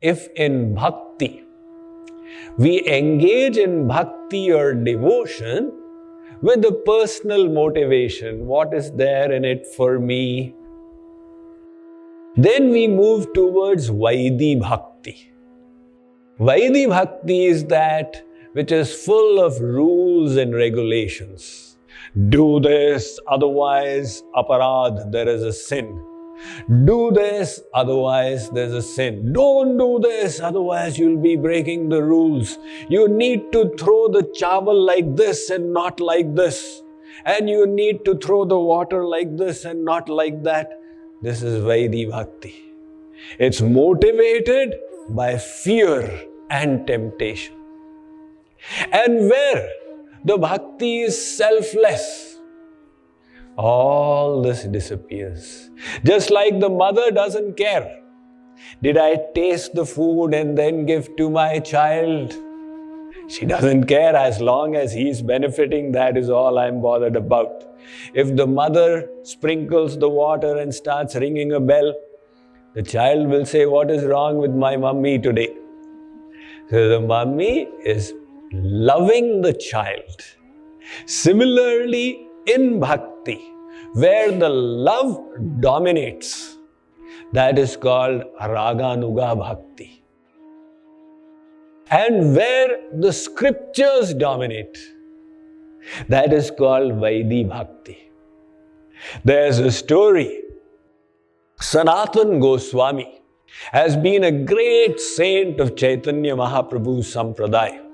if in bhakti we engage in bhakti or devotion with the personal motivation, what is there in it for me? Then we move towards Vidhi Bhakti. Vidhi Bhakti is that which is full of rules and regulations. Do this, otherwise aparadh, there is a sin. Do this, otherwise there's a sin. Don't do this, otherwise you'll be breaking the rules. You need to throw the chawal like this and not like this. And you need to throw the water like this and not like that. This is Vidhi Bhakti. It's motivated by fear and temptation. And where the bhakti is selfless, all this disappears. Just like the mother doesn't care. Did I taste the food and then give to my child? She doesn't care. As long as he's benefiting, that is all I'm bothered about. If the mother sprinkles the water and starts ringing a bell, the child will say, what is wrong with my mummy today? So the mummy is loving the child. Similarly, in bhakti, where the love dominates, that is called Rāgānugā Bhakti. And where the scriptures dominate, that is called Vidhi Bhakti. There's a story. Sanātan Goswāmī has been a great saint of Chaitanya Mahaprabhu's Sampradaya.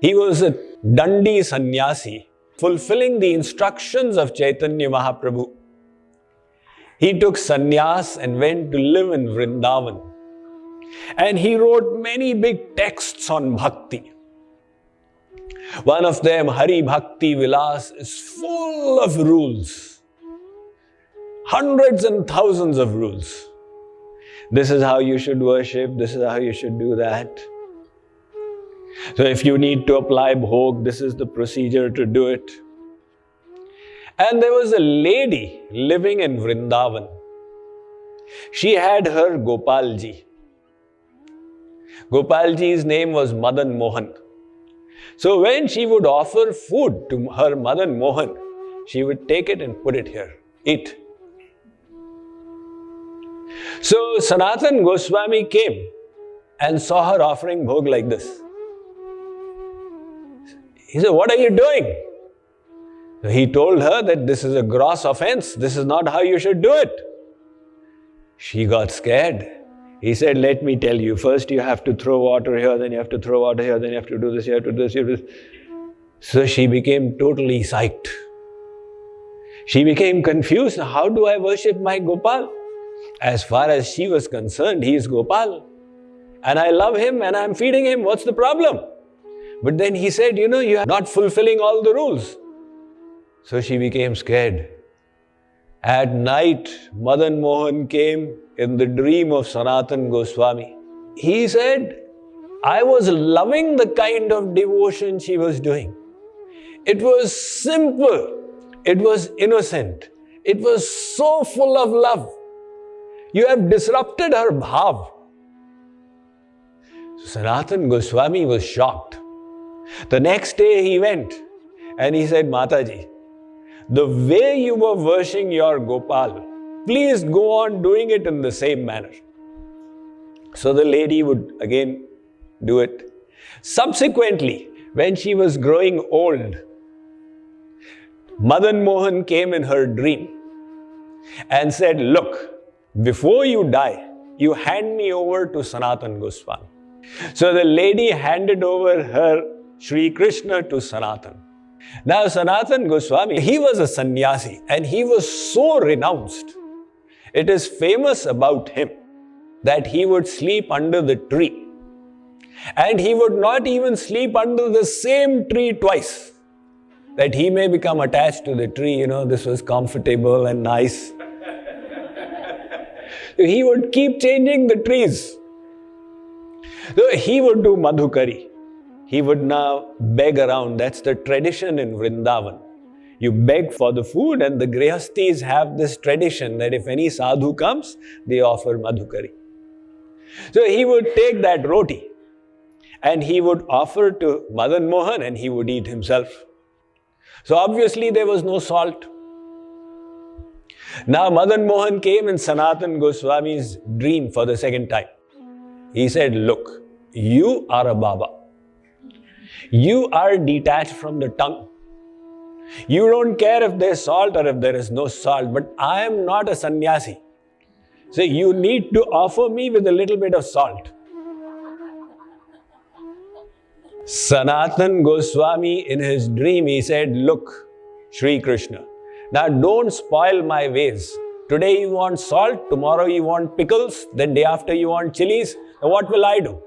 He was a Dandi sannyasi, fulfilling the instructions of Chaitanya Mahaprabhu. He took sannyas and went to live in Vrindavan. And he wrote many big texts on bhakti. One of them, Hari Bhakti Vilas, is full of rules. Hundreds and thousands of rules. This is how you should worship, this is how you should do that. So if you need to apply bhog, this is the procedure to do it. And there was a lady living in Vrindavan. She had her Gopalji. Gopalji's name was Madan Mohan. So when she would offer food to her Madan Mohan, she would take it and put it here. Eat. So Sanātan Goswāmī came and saw her offering bhog like this. He said, what are you doing? So he told her that this is a gross offense. This is not how you should do it. She got scared. He said, let me tell you, first you have to throw water here, then you have to throw water here, then you have to do this, you have to do this, you have to do this. So she became totally psyched. She became confused. How do I worship my Gopal? As far as she was concerned, he is Gopal. And I love him and I'm feeding him. What's the problem? But then he said, you are not fulfilling all the rules. So she became scared. At night, Madan Mohan came in the dream of Sanātan Goswāmī. He said, I was loving the kind of devotion she was doing. It was simple. It was innocent. It was so full of love. You have disrupted her bhav. So Sanātan Goswāmī was shocked. The next day he went and he said, Mataji, the way you were worshipping your Gopal, please go on doing it in the same manner. So the lady would again do it. Subsequently, when she was growing old, Madan Mohan came in her dream and said, look, before you die, you hand me over to Sanātan Goswāmī. So the lady handed over her Shree Krishna to Sanātan. Now Sanātan Goswāmī, he was a sannyasi and he was so renounced. It is famous about him that he would sleep under the tree. And he would not even sleep under the same tree twice. That he may become attached to the tree, this was comfortable and nice. So he would keep changing the trees. So he would do madhukari. He would now beg around. That's the tradition in Vrindavan. You beg for the food and the grihastis have this tradition that if any sadhu comes, they offer madhukari. So he would take that roti and he would offer to Madan Mohan and he would eat himself. So obviously there was no salt. Now Madan Mohan came in Sanātan Goswāmī's dream for the second time. He said, look, you are a Baba. You are detached from the tongue. You don't care if there is salt or if there is no salt, but I am not a sannyasi. So you need to offer me with a little bit of salt. Sanātan Goswāmī in his dream, he said, look, Shree Krishna, now don't spoil my ways. Today you want salt, tomorrow you want pickles, then day after you want chilies. Now what will I do?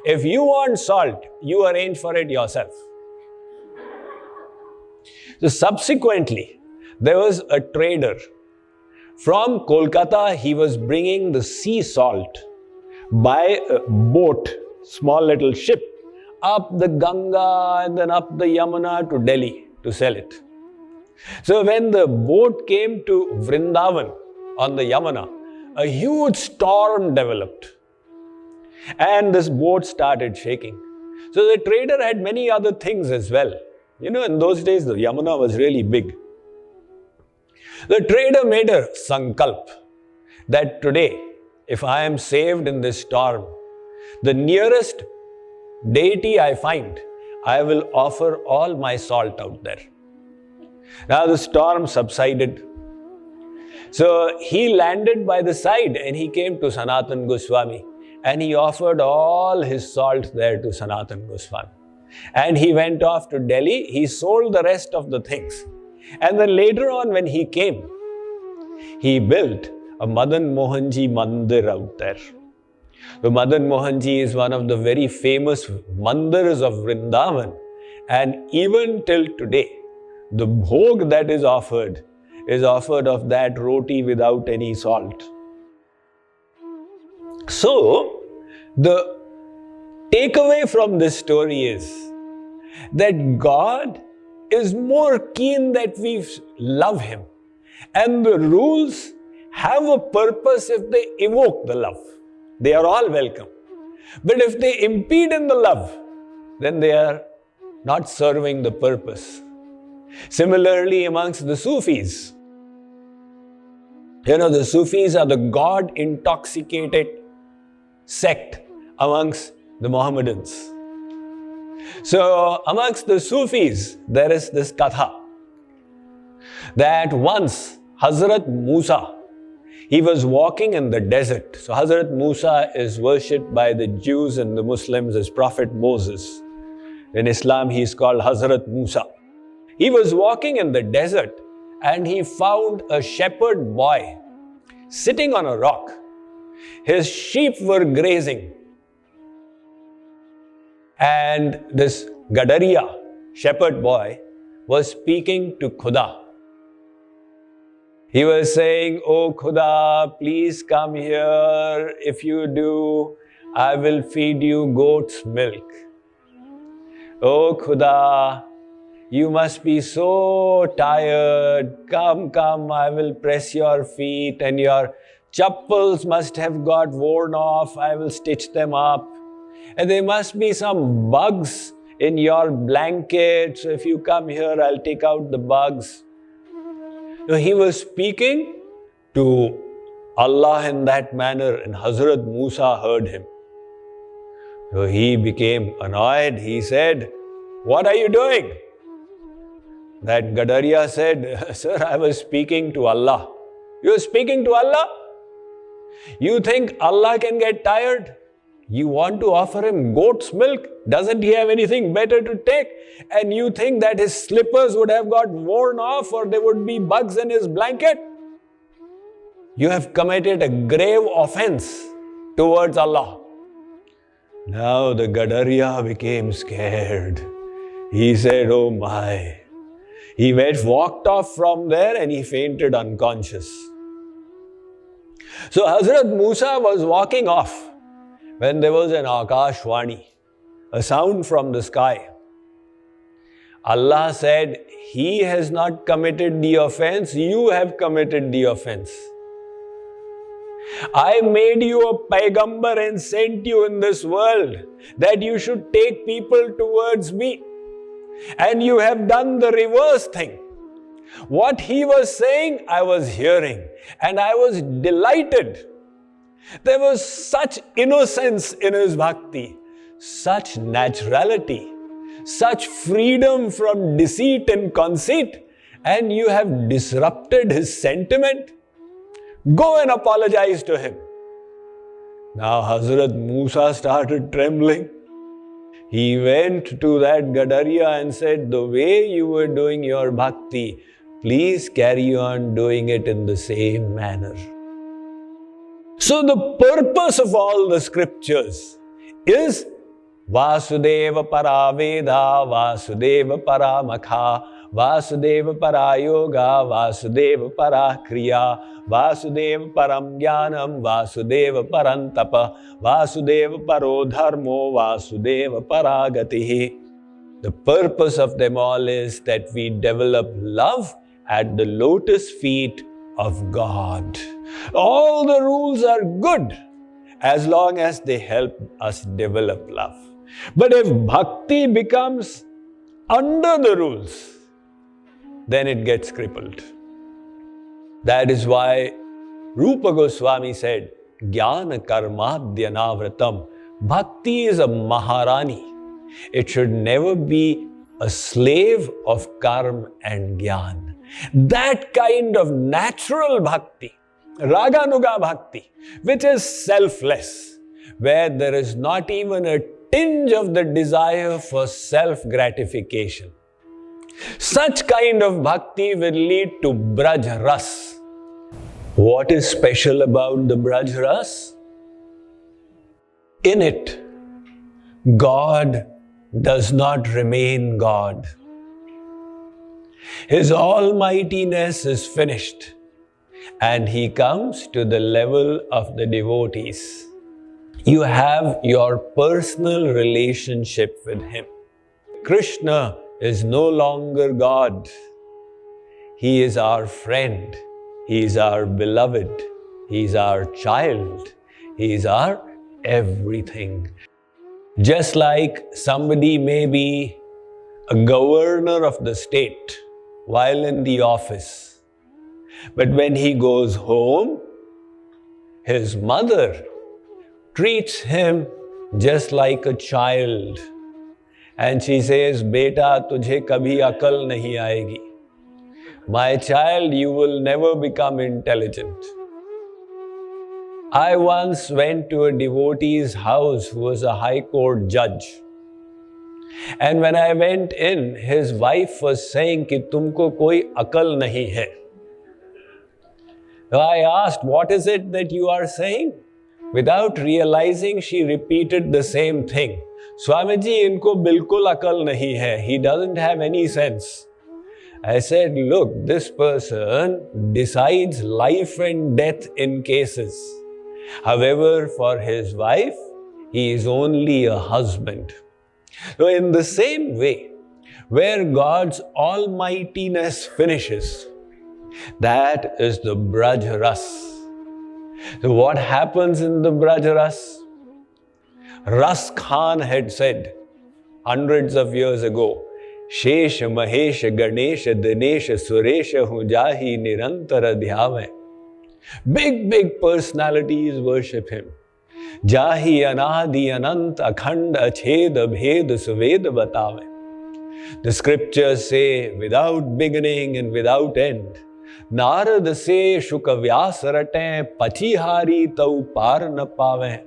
If you want salt, you arrange for it yourself. So subsequently, there was a trader. From Kolkata, he was bringing the sea salt by a boat, small little ship, up the Ganga and then up the Yamuna to Delhi to sell it. So when the boat came to Vrindavan on the Yamuna, a huge storm developed. And this boat started shaking. So the trader had many other things as well. You know, in those days, the Yamuna was really big. The trader made a sankalp that today, if I am saved in this storm, the nearest deity I find, I will offer all my salt out there. Now the storm subsided. So he landed by the side and he came to Sanātan Goswāmī and he offered all his salt there to Sanātan Goswāmī. And he went off to Delhi, he sold the rest of the things. And then later on when he came, he built a Madan Mohanji Mandir out there. The Madan Mohanji is one of the very famous mandirs of Vrindavan. And even till today, the bhog that is offered of that roti without any salt. So, the takeaway from this story is that God is more keen that we love Him. And the rules have a purpose if they evoke the love. They are all welcome. But if they impede in the love, then they are not serving the purpose. Similarly, amongst the Sufis, you know, the Sufis are the God-intoxicated sect amongst the Mohammedans. So, amongst the Sufis, there is this katha that once Hazrat Musa, he was walking in the desert. So, Hazrat Musa is worshipped by the Jews and the Muslims as Prophet Moses. In Islam, he is called Hazrat Musa. He was walking in the desert and he found a shepherd boy sitting on a rock. His sheep were grazing. And this Gadariya, shepherd boy, was speaking to Khuda. He was saying, "Oh Khuda, please come here. If you do, I will feed you goat's milk. Oh Khuda, you must be so tired. Come, come, I will press your feet and your chappals must have got worn off. I will stitch them up. And there must be some bugs in your blanket. So if you come here, I'll take out the bugs." So he was speaking to Allah in that manner and Hazrat Musa heard him. So he became annoyed. He said, "What are you doing?" That Gadariya said, "Sir, I was speaking to Allah." "You were speaking to Allah? You think Allah can get tired? You want to offer him goat's milk? Doesn't he have anything better to take? And you think that his slippers would have got worn off or there would be bugs in his blanket? You have committed a grave offense towards Allah." Now the Gadariya became scared. He said, "Oh my." He walked off from there and he fainted unconscious. So Hazrat Musa was walking off when there was an Akashvani, a sound from the sky. Allah said, "He has not committed the offense, you have committed the offense." I made you a Paigambar and sent you in this world that you should take people towards me. And you have done the reverse thing. What he was saying, I was hearing, and I was delighted. There was such innocence in his bhakti, such naturality, such freedom from deceit and conceit, and you have disrupted his sentiment. Go and apologize to him. Now Hazrat Musa started trembling. He went to that Gadariya and said, the way you were doing your bhakti, please carry on doing it in the same manner. So the purpose of all the scriptures is Vasudeva Paraveda, Vasudeva Paramakha, Vasudeva Parayoga, Vasudeva Parakriya, Vasudeva Param Jnanam, Vasudeva Parantapa, Vasudeva Parodharmo, Vasudeva Paragatihi. The purpose of them all is that we develop love at the lotus feet of God. All the rules are good as long as they help us develop love. But if bhakti becomes under the rules, then it gets crippled. That is why Rupa Goswāmī said, Jnana karmadhya navratam. Bhakti is a Maharani. It should never be a slave of karma and jnana. That kind of natural bhakti, Rāgānugā Bhakti, which is selfless, where there is not even a tinge of the desire for self-gratification. Such kind of bhakti will lead to Braj-Rasa. What is special about the Braj-Rasa? In it, God does not remain God. His almightiness is finished, and he comes to the level of the devotees. You have your personal relationship with him. Krishna is no longer God. He is our friend. He is our beloved. He is our child. He is our everything. Just like somebody may be a governor of the state while in the office, but when he goes home, his mother treats him just like a child. And she says, Beta, tujhe kabhi akal nahi aayegi. My child, you will never become intelligent. I once went to a devotee's house who was a high court judge. And when I went in, his wife was saying ki tumko koi akal nahi hai. So I asked, what is it that you are saying? Without realizing, she repeated the same thing. Swamiji, inko bilkul akal nahi hai. He doesn't have any sense. I said, look, this person decides life and death in cases. However, for his wife, he is only a husband. So in the same way, where God's almightiness finishes, that is the Braj-Rasa. So what happens in the Braj-Rasa? Ras Khan had said hundreds of years ago, Shesh, Mahesh, Ganesh, Dinesh, Suresh, Hujahi, Nirantara Dhyāve. Big personalities worship him. Jahi, Anadi, Anant, Akhand, Ached, Bhed, Suved Batave. The scriptures say, without beginning and without end. Narad se Shukavyas rate, Pachihari tau par na pave.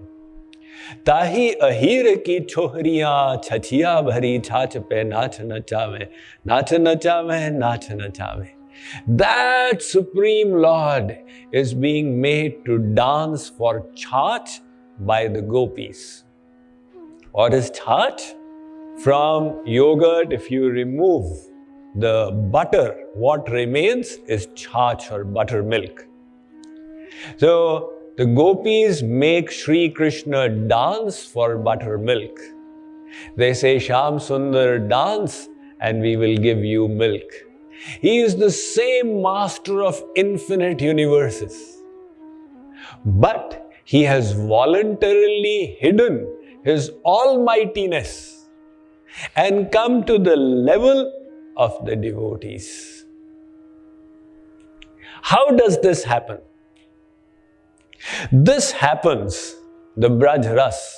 Tahi ahir ki chohriyan, Chachiya bhari chach pe nach nachave. Nach nachave, nach nachave. That Supreme Lord is being made to dance for chach by the gopis. What is chach? From yogurt, if you remove the butter, what remains is chach or buttermilk. So the gopis make Shree Krishna dance for buttermilk. They say, Sham Sundar, dance and we will give you milk. He is the same master of infinite universes. But he has voluntarily hidden his almightiness and come to the level of the devotees. How does this happen? This happens, the Braj-Rasa,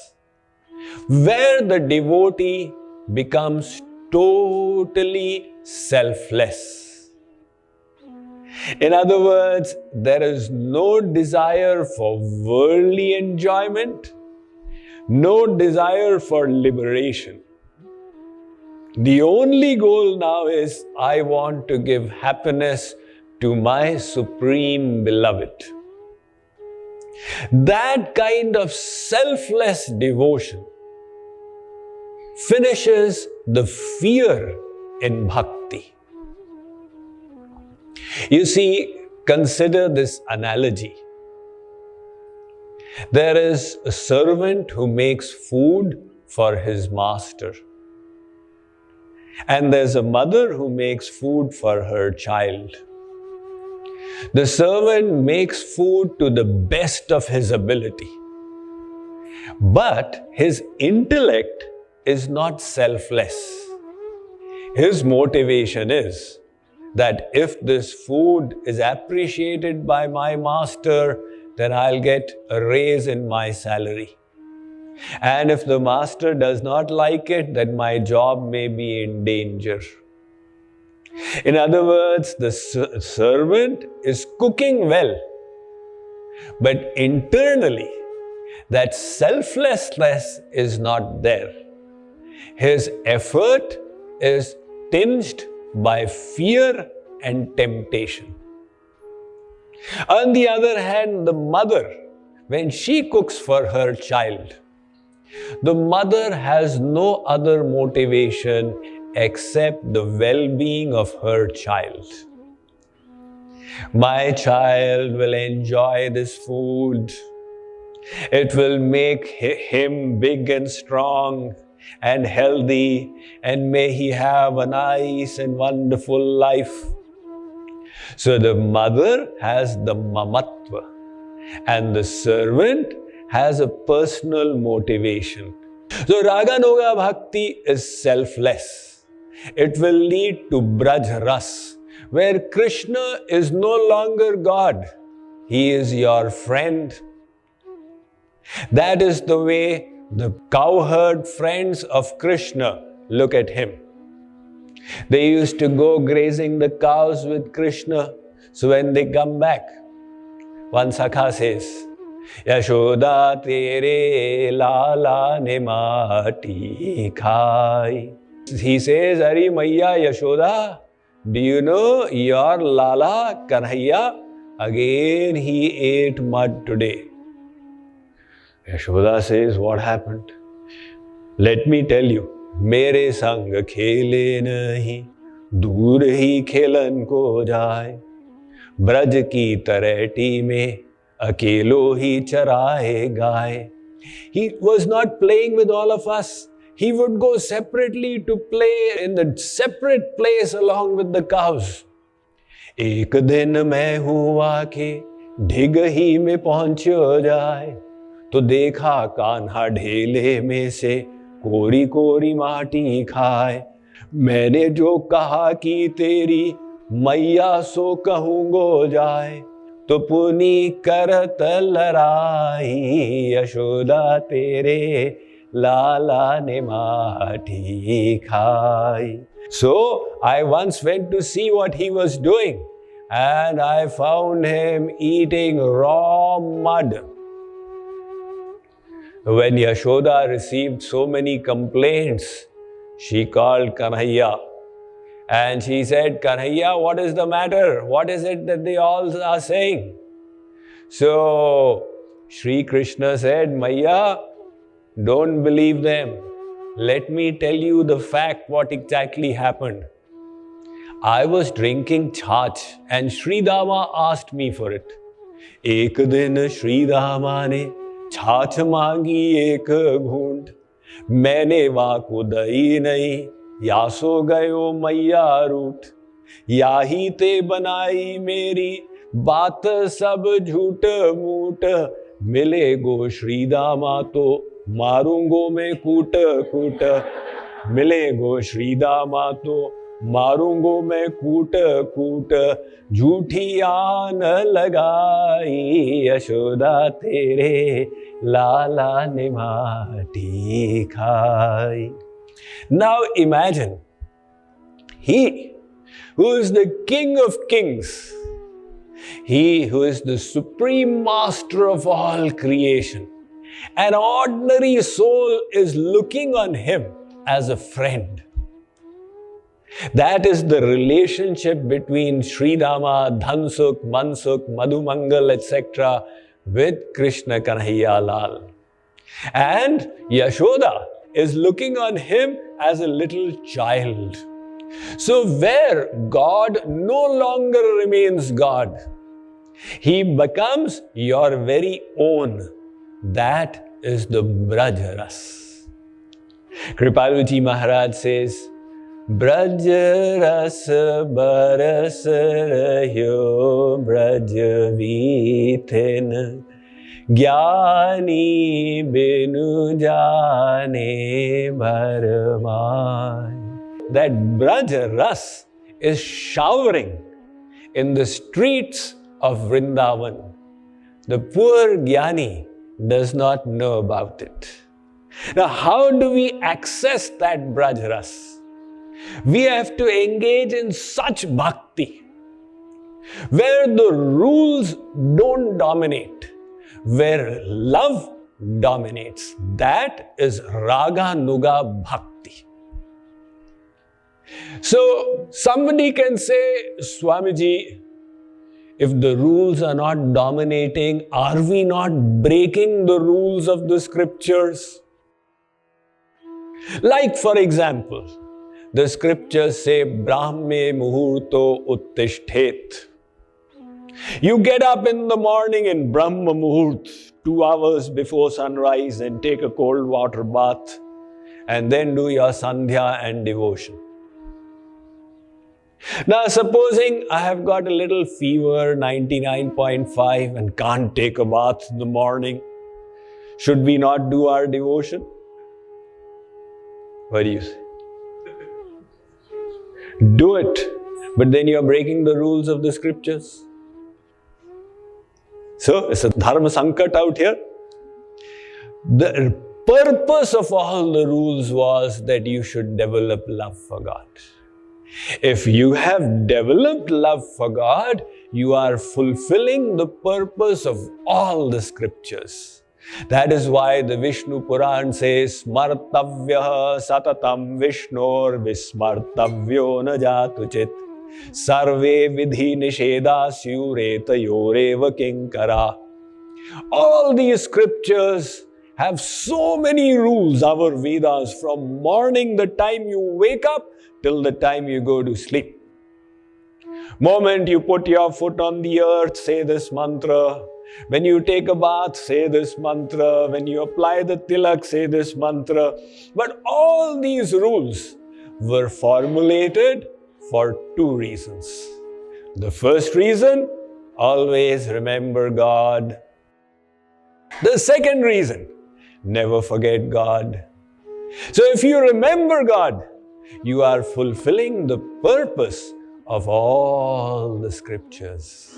where the devotee becomes totally selfless. In other words, there is no desire for worldly enjoyment, no desire for liberation. The only goal now is, I want to give happiness to my supreme beloved. That kind of selfless devotion finishes the fear in bhakti. You see, consider this analogy. There is a servant who makes food for his master. And there's a mother who makes food for her child. The servant makes food to the best of his ability. But his intellect is not selfless. His motivation is that if this food is appreciated by my master, then I'll get a raise in my salary. And if the master does not like it, then my job may be in danger. In other words, the servant is cooking well, but internally, that selflessness is not there. His effort is tinged by fear and temptation. On the other hand, the mother, when she cooks for her child, the mother has no other motivation except the well-being of her child. My child will enjoy this food. It will make him big and strong and healthy, and may he have a nice and wonderful life. So the mother has the mamatva, and the servant has a personal motivation. So Rāgānugā Bhakti is selfless. It will lead to Braj-Rasa, where Krishna is no longer God. He is your friend. That is the way the cowherd friends of Krishna look at him. They used to go grazing the cows with Krishna. So when they come back, one Sakha says, Yashoda tere lala ne mati khai. He says, Ari Maiya Yashoda, do you know your Lala Kanhaiya? Again he ate mud today. Yashoda says, what happened? Let me tell you. Mere sang khele nahi, dur hi khelan ko jaye. Braj ki tarati mein, akelo hi charaye gaye. He was not playing with all of us. He would go separately to play in the separate place along with the cows. Ek din main hua ke dhig hi mein pahuncho jaye. To dekha kanha dhele mein se कोरी कोरी माटी खाए. मैंने जो कहा कि तेरी मैया सो कहूँगो जाए. तो पुनी करत लड़ाई, यशोदा तेरे लाला ने माटी खाई. So I once went to see what he was doing, and I found him eating raw mud. When Yashoda received so many complaints, she called Kanhaiya and she said, Kanhaiya, what is the matter? What is it that they all are saying? So Shree Krishna said, Maiya, don't believe them. Let me tell you the fact, what exactly happened. I was drinking chach and Sri Dama asked me for it. Ek din Sri Dama ne छाछ मांगी एक घूंट. मैंने वाको दई नहीं, या सो गयो मैया रूठ. या ही ते बनाई मेरी बात सब झूठ मूठ, मिले गो श्री दामा तो मारूंगो मैं कूट कूट, मिले गो श्री दामा तो मारूंगो मैं कूट कूट, झूठी आन लगाई यशोदा तेरे लाला ने माटी खाई. Now imagine, he who is the King of Kings, he who is the supreme master of all creation, an ordinary soul is looking on him as a friend. That is the relationship between Sri Rama, Dhansukh, Mansukh, Madhumangal, etc. with Krishna Kanhaiya Lal. And Yashoda is looking on him as a little child. So where God no longer remains God, he becomes your very own. That is the Braj-Rasa. Kripaluji Maharaj says, Braj-Rasa baras rahyo braj viten, Gyani binu jane bharmai. That Braj-Rasa is showering in the streets of Vrindavan. The poor Gyani does not know about it. Now, how do we access that Braj-Rasa? We have to engage in such bhakti where the rules don't dominate, where love dominates. That is Rāgānugā Bhakti. So, somebody can say, Swamiji, if the rules are not dominating, are we not breaking the rules of the scriptures? Like, for example, the scriptures say, Brahme muhurto uttishtet. You get up in the morning in Brahma Muhurt, 2 hours before sunrise, and take a cold water bath, and then do your sandhya and devotion. Now, supposing I have got a little fever, 99.5, and can't take a bath in the morning, should we not do our devotion? What do you say? Do it, but then you are breaking the rules of the scriptures. So, it's a dharma sankat out here. The purpose of all the rules was that you should develop love for God. If you have developed love for God, you are fulfilling the purpose of all the scriptures. That is why the Vishnu Puran says, Smartavyaha satatam Vishnor vismartavyo na jatuchit, sarve vidhi nisheda syureta yoreva kinkara. All these scriptures have so many rules, our Vedas, from morning, the time you wake up, till the time you go to sleep. Moment you put your foot on the earth, say this mantra. When you take a bath, say this mantra. When you apply the tilak, say this mantra. But all these rules were formulated for 2 reasons. The first reason, always remember God. The second reason, never forget God. So if you remember God, you are fulfilling the purpose of all the scriptures.